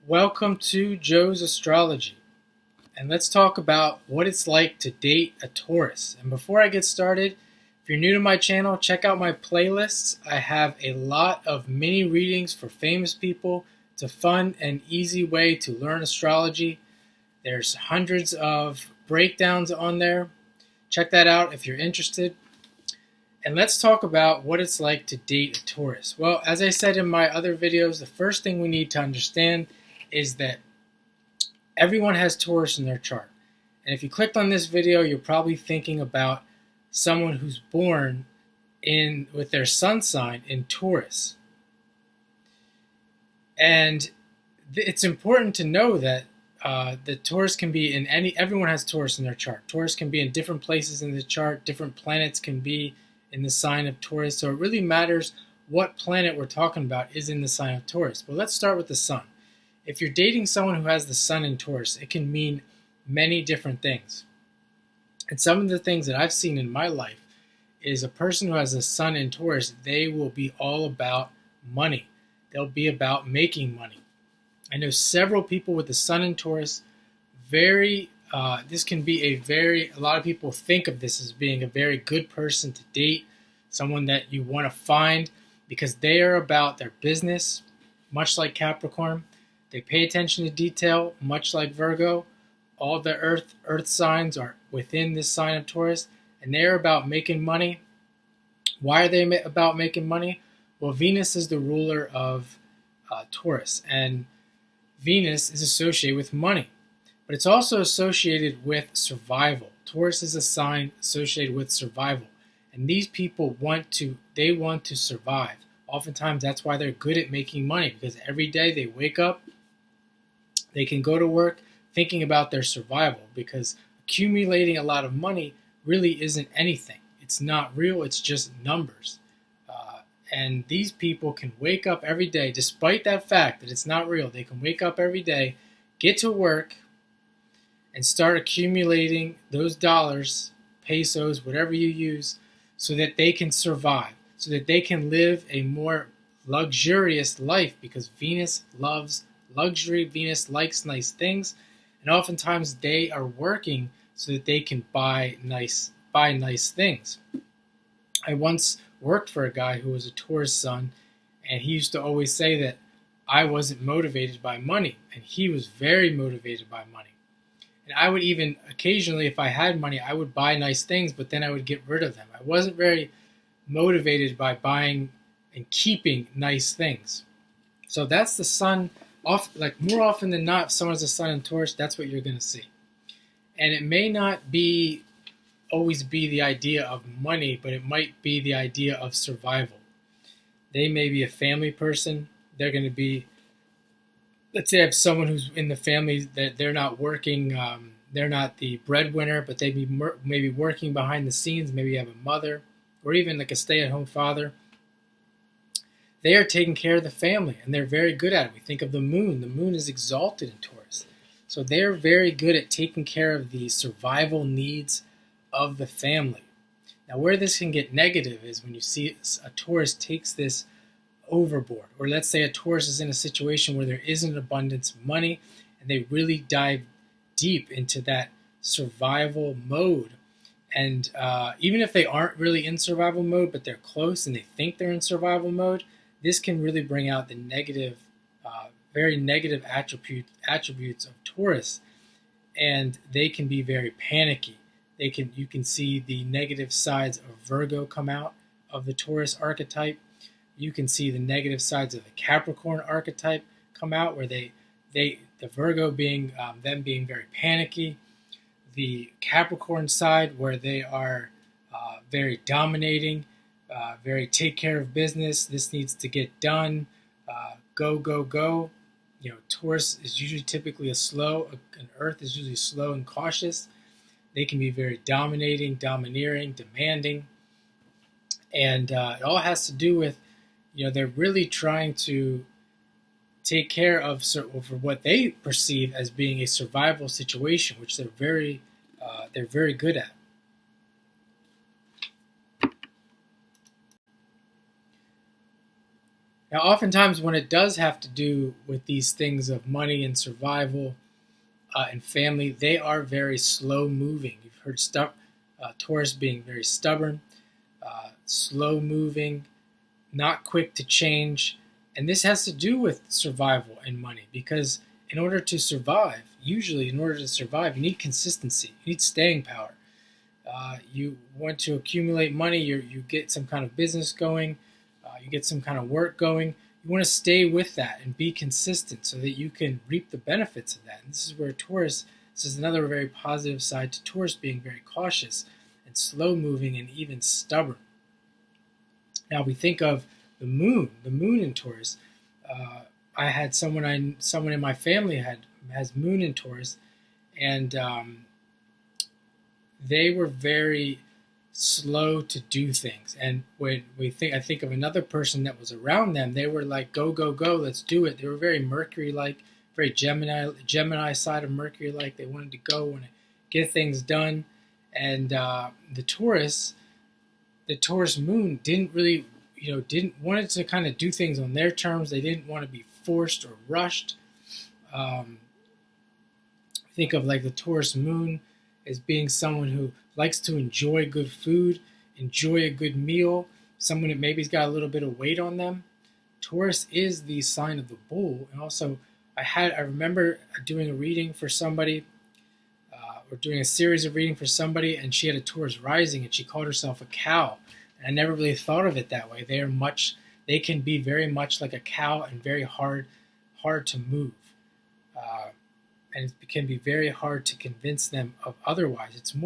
Welcome to Joe's Astrology, and let's talk about what it's like to date a Taurus. And before I get started, if you're new to my channel, check out my playlists. I have a lot of mini readings for famous people. It's a fun and easy way to learn astrology. There's hundreds of breakdowns on there. Check that out if you're interested. And let's talk about what it's like to date a Taurus. Well, as I said in my other videos, the first thing we need to understand is that everyone has Taurus in their chart. And if you clicked on this video, you're probably thinking about someone who's born with their sun sign in Taurus. And it's important to know that the Taurus can be in everyone has Taurus in their chart. Taurus can be in different places in the chart. Different planets can be in the sign of Taurus. So it really matters what planet we're talking about is in the sign of Taurus. But let's start with the sun. If you're dating someone who has the sun in Taurus, it can mean many different things. And some of the things that I've seen in my life is a person who has the sun in Taurus, they will be all about money. They'll be about making money. I know several people with the sun in Taurus, this can be a lot of people think of this as being a very good person to date, someone that you want to find because they are about their business, much like Capricorn. They pay attention to detail, much like Virgo. All the earth signs are within this sign of Taurus, and they're about making money. Why are they about making money? Well, Venus is the ruler of Taurus, and Venus is associated with money, but it's also associated with survival. Taurus is a sign associated with survival, and these people want to survive. Oftentimes, that's why they're good at making money, because every day they wake up, they can go to work thinking about their survival, because accumulating a lot of money really isn't anything. It's not real, it's just numbers. And these people can wake up every day, despite that fact that it's not real. They can wake up every day, get to work, and start accumulating those dollars, pesos, whatever you use, so that they can survive, so that they can live a more luxurious life, because Venus loves luxury. Venus likes nice things, and oftentimes they are working so that they can buy nice things. I once worked for a guy who was a Taurus sun, and he used to always say that I wasn't motivated by money, and he was very motivated by money. And I would even occasionally, if I had money, I would buy nice things, but then I would get rid of them. I wasn't very motivated by buying and keeping nice things. So that's the sun. More often than not, if someone has a sun in Taurus, that's what you're going to see. And it may not always be the idea of money, but it might be the idea of survival. They may be a family person. They're going to be, let's say I have someone who's in the family that they're not working, they're not the breadwinner, but they may be working behind the scenes. Maybe you have a mother or even like a stay-at-home father. They are taking care of the family, and they're very good at it. We think of the moon. The moon is exalted in Taurus. So they're very good at taking care of the survival needs of the family. Now, where this can get negative is when you see a Taurus takes this overboard, or let's say a Taurus is in a situation where there isn't an abundance of money, and they really dive deep into that survival mode. And even if they aren't really in survival mode, but they're close and they think they're in survival mode, this can really bring out the negative, very negative attributes of Taurus, and they can be very panicky. You can see the negative sides of Virgo come out of the Taurus archetype. You can see the negative sides of the Capricorn archetype come out, where the Virgo being them being very panicky, the Capricorn side where they are very dominating, very take care of business. This needs to get done. Go, go, go. Taurus is usually typically an Earth is usually slow and cautious. They can be very dominating, domineering, demanding. And it all has to do with, they're really trying to take care of what they perceive as being a survival situation, which they're very good at. Now, oftentimes when it does have to do with these things of money and survival and family, they are very slow moving. You've heard Taurus being very stubborn, slow moving, not quick to change. And this has to do with survival and money because in order to survive, usually in order to survive, you need consistency, you need staying power. You want to accumulate money, you get some kind of business going, you get some kind of work going. You want to stay with that and be consistent so that you can reap the benefits of that. And this is where Taurus, this is another very positive side to Taurus being very cautious and slow moving and even stubborn. Now we think of the moon in Taurus. I had someone in my family has moon in Taurus, and they were very slow to do things. And when I think of another person that was around them, they were like, go, go, go, let's do it. They were very Mercury-like, very Gemini side of Mercury-like. They wanted to go and get things done. And the Taurus moon didn't really, wanted to kind of do things on their terms. They didn't want to be forced or rushed. Think of like the Taurus moon as being someone who likes to enjoy good food, enjoy a good meal, someone that maybe's got a little bit of weight on them. Taurus is the sign of the bull. And also, I remember doing a reading for somebody, or doing a series of reading for somebody, and she had a Taurus rising, and she called herself a cow. And I never really thought of it that way. They can be very much like a cow and very hard to move. And it can be very hard to convince them of otherwise. It's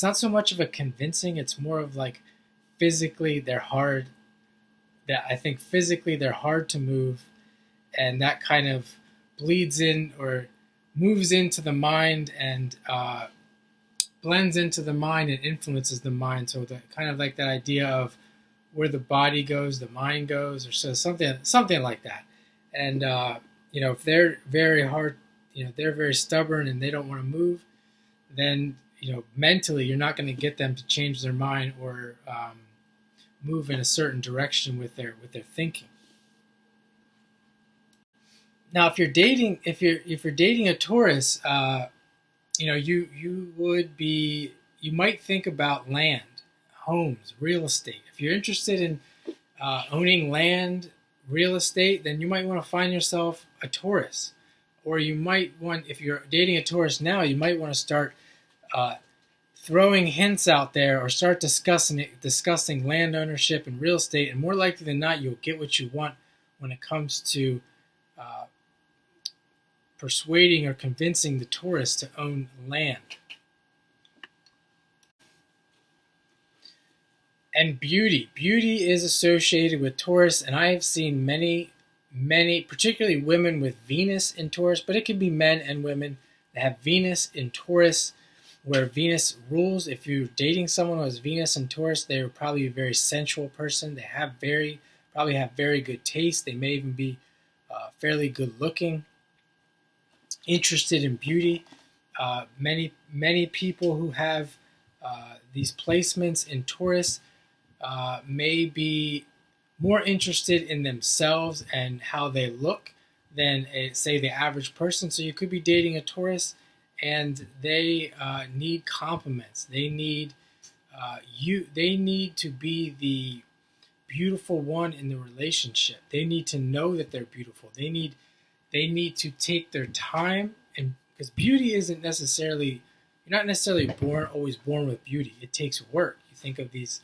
not so much of a convincing, it's more of like physically they're hard. I think physically they're hard to move, and that kind of bleeds in or moves into the mind and blends into the mind and influences the mind. So kind of like that idea of where the body goes, the mind goes, or so something like that. And if they're very hard, they're very stubborn and they don't want to move, then mentally you're not going to get them to change their mind or move in a certain direction with their thinking. Now, if you're dating a Taurus, you might think about land, homes, real estate. If you're interested in owning land, real estate, then you might want to find yourself a Taurus. Or you might want, if you're dating a Taurus now, you might want to start throwing hints out there or start discussing land ownership and real estate. And more likely than not, you'll get what you want when it comes to persuading or convincing the Taurus to own land. And beauty. Beauty is associated with Taurus, and I have seen many, particularly women with Venus in Taurus, but it can be men and women that have Venus in Taurus, where Venus rules. If you're dating someone who has Venus in Taurus, they're probably a very sensual person. They probably have very good taste. They may even be fairly good looking, interested in beauty. Many people who have these placements in Taurus may be more interested in themselves and how they look than, say, the average person. So you could be dating a Taurus, and they need compliments. They need They need to be the beautiful one in the relationship. They need to know that they're beautiful. They need to take their time, and because beauty isn't necessarily, you're not necessarily always born with beauty. It takes work. You think of these,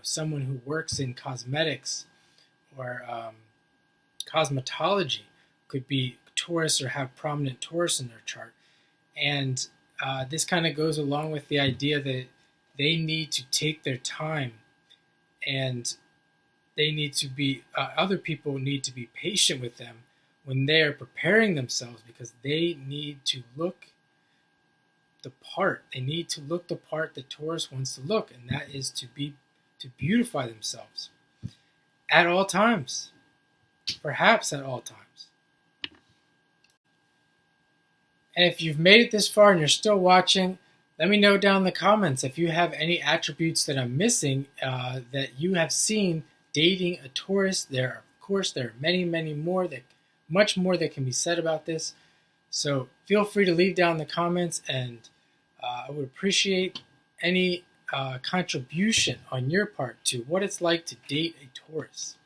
someone who works in cosmetics or cosmetology could be Taurus or have prominent Taurus in their chart. And this kind of goes along with the idea that they need to take their time, and they need to be, other people need to be patient with them when they are preparing themselves, because they need to look the part. They need to look the part that Taurus wants to look, and that is to beautify themselves at all times, perhaps at all times. And if you've made it this far and you're still watching, let me know down in the comments if you have any attributes that I'm missing that you have seen dating a Taurus. There are course, there are many more much more that can be said about this. So feel free to leave down the comments, and I would appreciate any contribution on your part to what it's like to date a Taurus.